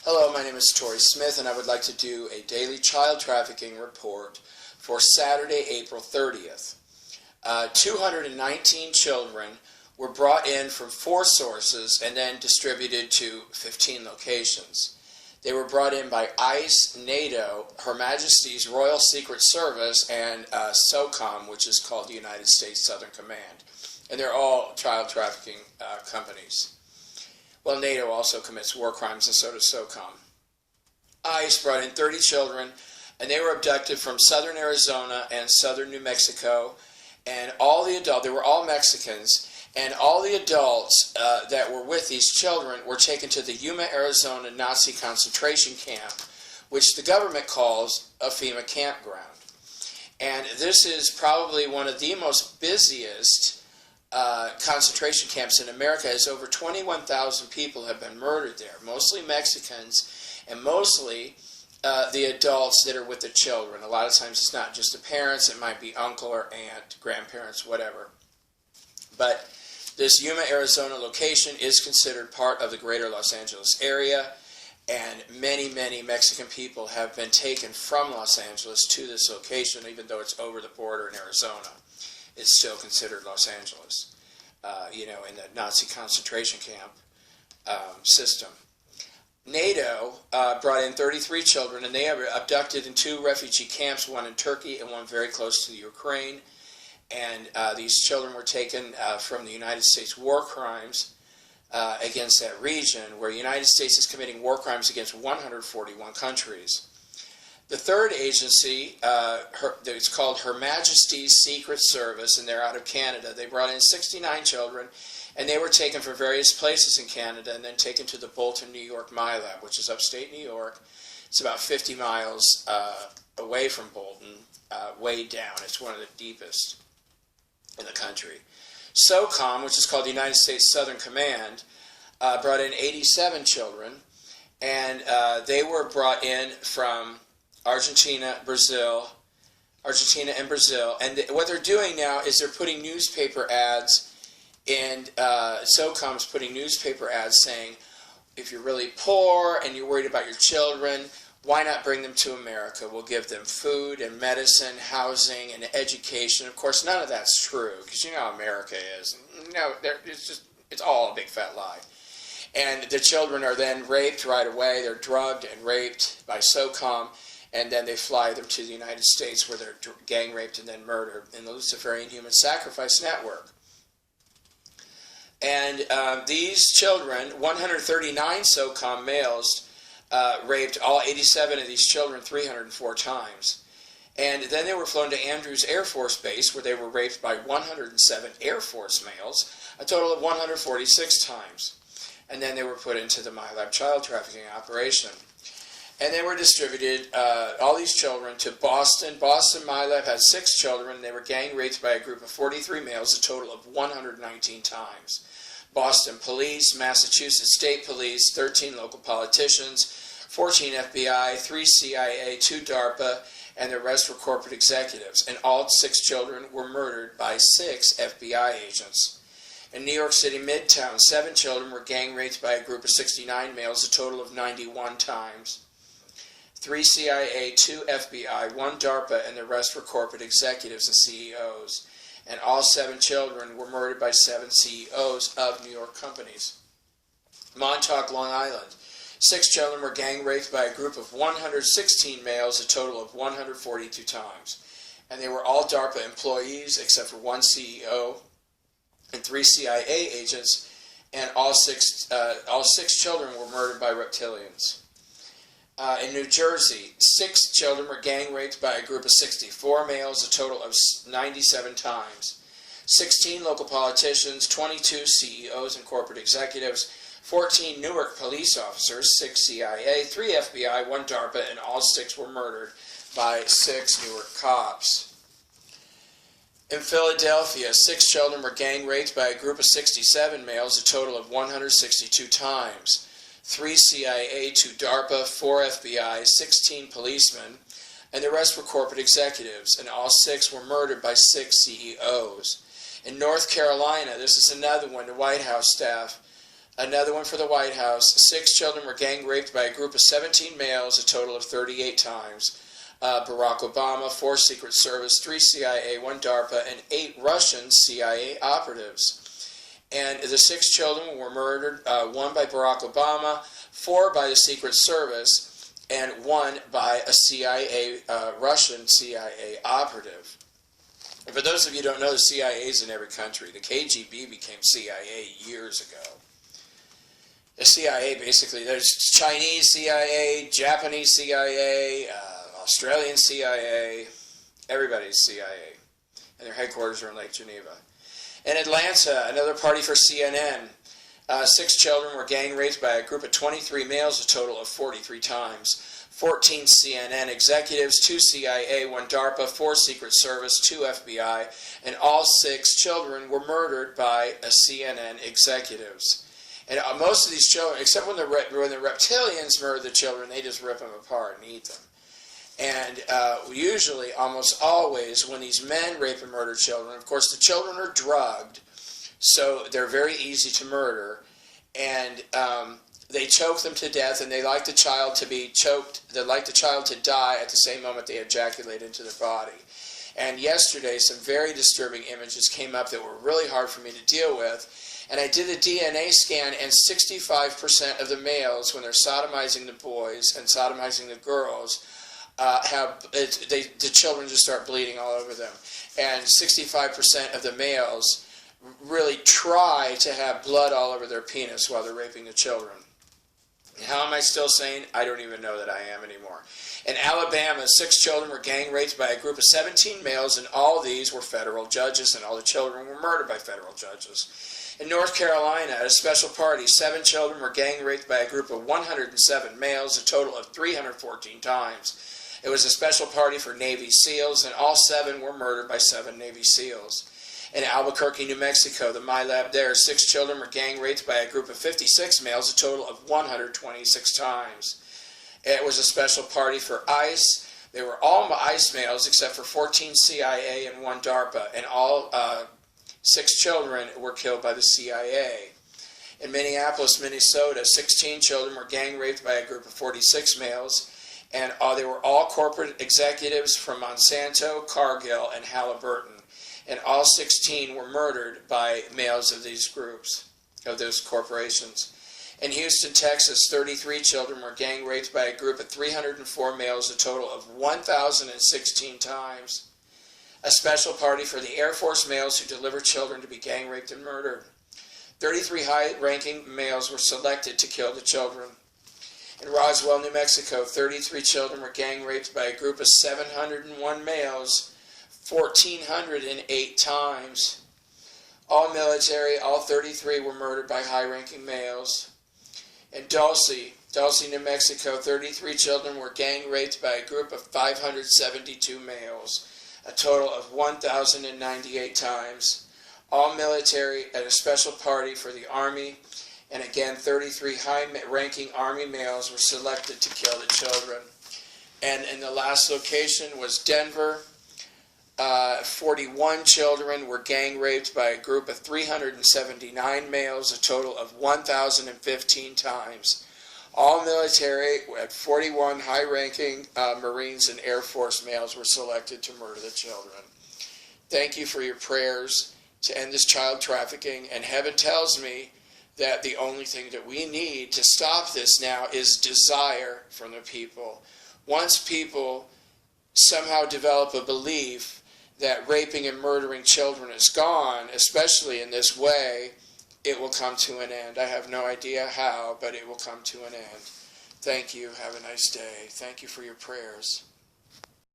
Hello, my name is Tori Smith, and I would like to do a daily child trafficking report for Saturday, April 30th. 219 children were brought in from 4 sources and then distributed to 15 locations. They were brought in by ICE, NATO, Her Majesty's Royal Secret Service, and SOCOM, which is called the United States Southern Command. And they're all child trafficking companies. Well, NATO also commits war crimes, and so does SOCOM. ICE brought in 30 children, and they were abducted from southern Arizona and southern New Mexico, and all the adults, they were all Mexicans, and all the adults that were with these children were taken to the Yuma, Arizona Nazi concentration camp, which the government calls a FEMA campground. And this is probably one of the most busiest concentration camps in America, as over 21,000 people have been murdered there, mostly Mexicans, and mostly the adults that are with the children. A lot of times it's not just the parents, it might be uncle or aunt, grandparents, whatever. But this Yuma, Arizona location is considered part of the greater Los Angeles area, and many, many Mexican people have been taken from Los Angeles to this location, even though it's over the border in Arizona. It's still considered Los Angeles, in the Nazi concentration camp system. NATO brought in 33 children, and they were abducted in 2 refugee camps, one in Turkey and one very close to the Ukraine. And these children were taken from the United States war crimes against that region, where the United States is committing war crimes against 141 countries. The third agency, it's called Her Majesty's Secret Service, and they're out of Canada. They brought in 69 children, and they were taken from various places in Canada and then taken to the Bolton, New York MyLab, which is upstate New York. It's about 50 miles away from Bolton, way down. It's one of the deepest in the country. SOCOM, which is called the United States Southern Command, brought in 87 children, and they were brought in from Argentina and Brazil. And what they're doing now is they're putting newspaper ads, and SOCOM's putting newspaper ads saying, if you're really poor and you're worried about your children, why not bring them to America? We'll give them food and medicine, housing, and education. Of course, none of that's true, because you know how America is. No, it's all a big fat lie. And the children are then raped right away. They're drugged and raped by SOCOM, and then they fly them to the United States, where they're gang raped and then murdered in the Luciferian Human Sacrifice Network. And these children, 139 SOCOM males, raped all 87 of these children 304 times. And then they were flown to Andrews Air Force Base, where they were raped by 107 Air Force males, a total of 146 times. And then they were put into the MyLab child trafficking operation. And they were distributed, all these children, to Boston. Boston MyLab had 6 children. They were gang raped by a group of 43 males, a total of 119 times. Boston Police, Massachusetts State Police, 13 local politicians, 14 FBI, 3 CIA, 2 DARPA, and the rest were corporate executives. And all 6 children were murdered by 6 FBI agents. In New York City Midtown, 7 children were gang raped by a group of 69 males, a total of 91 times. 3 CIA, 2 FBI, 1 DARPA, and the rest were corporate executives and CEOs. And all 7 children were murdered by 7 CEOs of New York companies. Montauk, Long Island. 6 children were gang raped by a group of 116 males, a total of 142 times. And they were all DARPA employees, except for 1 CEO and 3 CIA agents, and all six children were murdered by reptilians. In New Jersey, 6 children were gang raped by a group of 64 males, a total of 97 times. 16 local politicians, 22 CEOs and corporate executives, 14 Newark police officers, 6 CIA, 3 FBI, 1 DARPA, and all 6 were murdered by 6 Newark cops. In Philadelphia, 6 children were gang raped by a group of 67 males, a total of 162 times. 3 CIA, 2 DARPA, 4 FBI, 16 policemen, and the rest were corporate executives, and all 6 were murdered by 6 CEOs. In North Carolina, this is another one, the White House staff Another one for the White House. 6 children were gang raped by a group of 17 males, a total of 38 times. Barack Obama, 4 Secret Service, 3 CIA, 1 DARPA, and 8 Russian CIA operatives. And the 6 children were murdered, 1 by Barack Obama, 4 by the Secret Service, and 1 by a Russian CIA operative. And for those of you who don't know, the CIA is in every country. The KGB became CIA years ago. The CIA, basically, there's Chinese CIA, Japanese CIA, Australian CIA, everybody's CIA. And their headquarters are in Lake Geneva. In Atlanta, another party for CNN. 6 children were gang raped by a group of 23 males, a total of 43 times. 14 CNN executives, 2 CIA, 1 DARPA, 4 Secret Service, 2 FBI, and all 6 children were murdered by CNN executives. And most of these children, except when the reptilians murder the children, they just rip them apart and eat them. And usually, almost always, when these men rape and murder children, of course the children are drugged, so they're very easy to murder, and they choke them to death, and they like the child to be choked, they like the child to die at the same moment they ejaculate into their body. And yesterday, some very disturbing images came up that were really hard for me to deal with. And I did a DNA scan, and 65% of the males, when they're sodomizing the boys and sodomizing the girls, the children just start bleeding all over them. And 65% of the males really try to have blood all over their penis while they're raping the children. How am I still sane? I don't even know that I am anymore. In Alabama, 6 children were gang raped by a group of 17 males, and all these were federal judges, and all the children were murdered by federal judges. In North Carolina, at a special party, 7 children were gang raped by a group of 107 males, a total of 314 times. It was a special party for Navy SEALs, and all 7 were murdered by 7 Navy SEALs. In Albuquerque, New Mexico, the My Lab there, 6 children were gang raped by a group of 56 males, a total of 126 times. It was a special party for ICE. They were all ICE males except for 14 CIA and 1 DARPA, and all 6 children were killed by the CIA. In Minneapolis, Minnesota, 16 children were gang raped by a group of 46 males, and they were all corporate executives from Monsanto, Cargill, and Halliburton. And all 16 were murdered by males of these groups, of those corporations. In Houston, Texas, 33 children were gang raped by a group of 304 males, a total of 1,016 times. A special party for the Air Force males who deliver children to be gang raped and murdered. 33 high-ranking males were selected to kill the children. In Roswell, New Mexico, 33 children were gang raped by a group of 701 males, 1,408 times. All military, all 33 were murdered by high-ranking males. In Dulce, New Mexico, 33 children were gang raped by a group of 572 males, a total of 1,098 times. All military at a special party for the Army, and again 33 high-ranking Army males were selected to kill the children. And in the last location was Denver. 41 children were gang raped by a group of 379 males, a total of 1,015 times. All military at 41 high-ranking Marines and Air Force males were selected to murder the children. Thank you for your prayers to end this child trafficking, and heaven tells me that the only thing that we need to stop this now is desire from the people. Once people somehow develop a belief that raping and murdering children is gone, especially in this way, it will come to an end. I have no idea how, but it will come to an end. Thank you. Have a nice day. Thank you for your prayers.